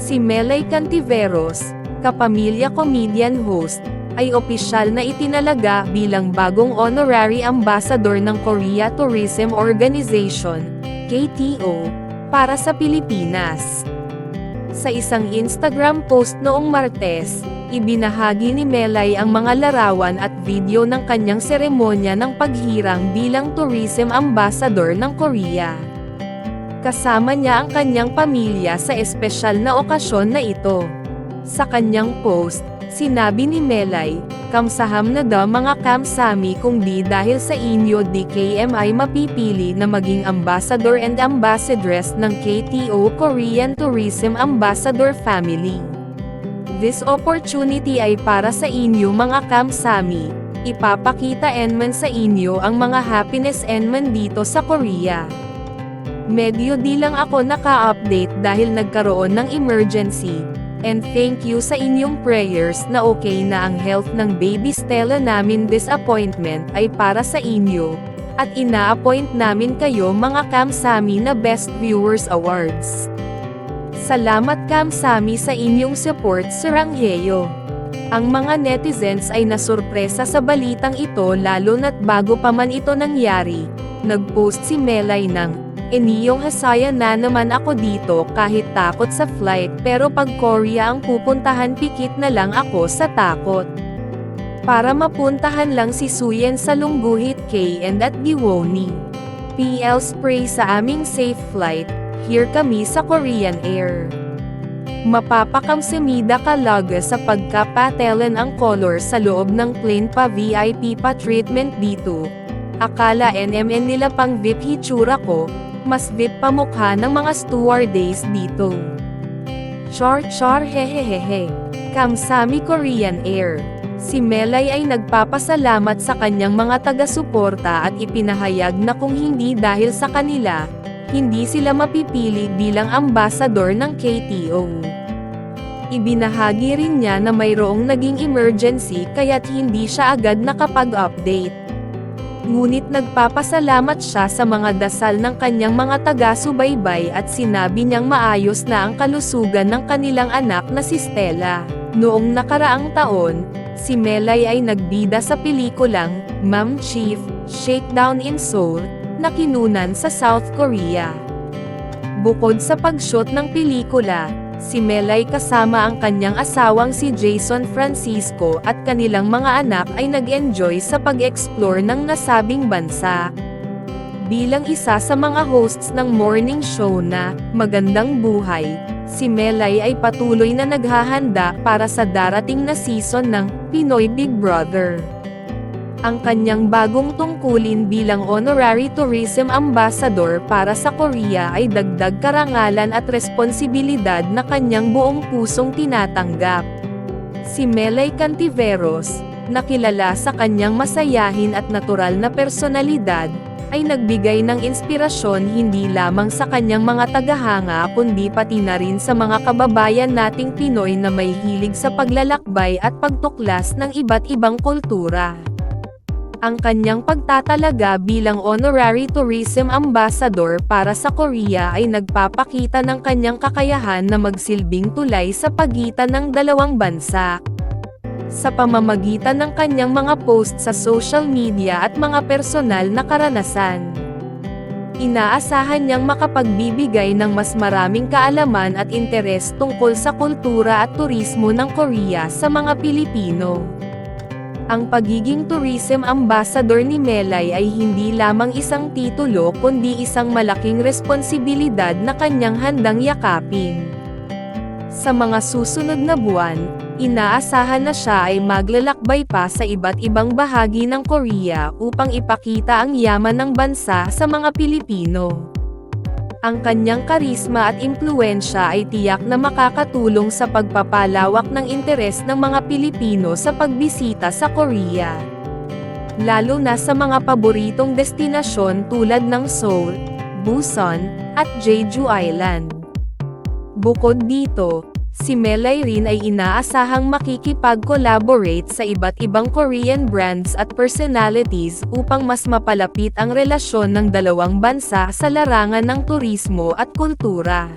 Si Melay Cantiveros, kapamilya comedian host, ay opisyal na itinalaga bilang bagong honorary ambassador ng Korea Tourism Organization, KTO, para sa Pilipinas. Sa isang Instagram post noong Martes, ibinahagi ni Melay ang mga larawan at video ng kanyang seremonya ng paghirang bilang Tourism Ambassador ng Korea. Kasama niya ang kanyang pamilya sa espesyal na okasyon na ito. Sa kanyang post, sinabi ni Melay, "Kamsahamnida mga kamsami kung di dahil sa inyo di KM ay mapipili na maging ambassador and ambassadress ng KTO Korean Tourism Ambassador Family. This opportunity ay para sa inyo mga kamsami, ipapakita enman sa inyo ang mga happiness enman dito sa Korea. Medyo di lang ako naka-update dahil nagkaroon ng emergency. And thank you sa inyong prayers na okay na ang health ng baby Stella namin. This appointment ay para sa inyo, at ina-appoint namin kayo mga kamsami na Best Viewers Awards. Salamat kamsami sa inyong support Sir Angheyo." Ang mga netizens ay nasurpresa sa balitang ito lalo na't bago pa man ito nangyari. Nag-post si Melay ng, "Eniyong hasaya na naman ako dito kahit takot sa flight pero pag Korea ang pupuntahan pikit na lang ako sa takot. Para mapuntahan lang si Suyen sa Lungguhit K and at Giwoni. PL spray sa aming safe flight, here kami sa Korean Air. Mapapakamsimida kalaga sa pagkapatelan ang color sa loob ng plane pa VIP pa treatment dito. Akala NMN nila pang VIP hitsura ko, mas VIP pa mukha ng mga stewardess dito. Char hehehehe. Kamsami Korean Air." Si Melay ay nagpapasalamat sa kanyang mga taga-suporta at ipinahayag na kung hindi dahil sa kanila, hindi sila mapipili bilang ambassador ng KTO. Ibinahagi rin niya na mayroong naging emergency kaya't hindi siya agad nakapag-update. Ngunit nagpapasalamat siya sa mga dasal ng kanyang mga taga-subaybay at sinabi niyang maayos na ang kalusugan ng kanilang anak na si Stella. Noong nakaraang taon, si Melay ay nagbida sa pelikulang Ma'am Chief, Shakedown in Seoul, na kinunan sa South Korea. Bukod sa pag-shoot ng pelikula, si Melay kasama ang kanyang asawang si Jason Francisco at kanilang mga anak ay nag-enjoy sa pag-explore ng nasabing bansa. Bilang isa sa mga hosts ng morning show na Magandang Buhay, si Melay ay patuloy na naghahanda para sa darating na season ng Pinoy Big Brother. Ang kanyang bagong tungkulin bilang Honorary Tourism Ambassador para sa Korea ay dagdag karangalan at responsibilidad na kanyang buong pusong tinatanggap. Si Melay Cantiveros, na kilala sa kanyang masayahin at natural na personalidad, ay nagbigay ng inspirasyon hindi lamang sa kanyang mga tagahanga kundi pati na rin sa mga kababayan nating Pinoy na may hilig sa paglalakbay at pagtuklas ng iba't ibang kultura. Ang kanyang pagtatalaga bilang Honorary Tourism Ambassador para sa Korea ay nagpapakita ng kanyang kakayahan na magsilbing tulay sa pagitan ng dalawang bansa. Sa pamamagitan ng kanyang mga post sa social media at mga personal na karanasan, inaasahan niyang makapagbibigay ng mas maraming kaalaman at interes tungkol sa kultura at turismo ng Korea sa mga Pilipino. Ang pagiging tourism ambassador ni Melay ay hindi lamang isang titulo kundi isang malaking responsibilidad na kanyang handang yakapin. Sa mga susunod na buwan, inaasahan na siya ay maglalakbay pa sa iba't ibang bahagi ng Korea upang ipakita ang yaman ng bansa sa mga Pilipino. Ang kanyang karisma at impluwensya ay tiyak na makakatulong sa pagpapalawak ng interes ng mga Pilipino sa pagbisita sa Korea. Lalo na sa mga paboritong destinasyon tulad ng Seoul, Busan, at Jeju Island. Bukod dito, si Melay rin ay inaasahang makikipag-collaborate sa iba't ibang Korean brands at personalities upang mas mapalapit ang relasyon ng dalawang bansa sa larangan ng turismo at kultura.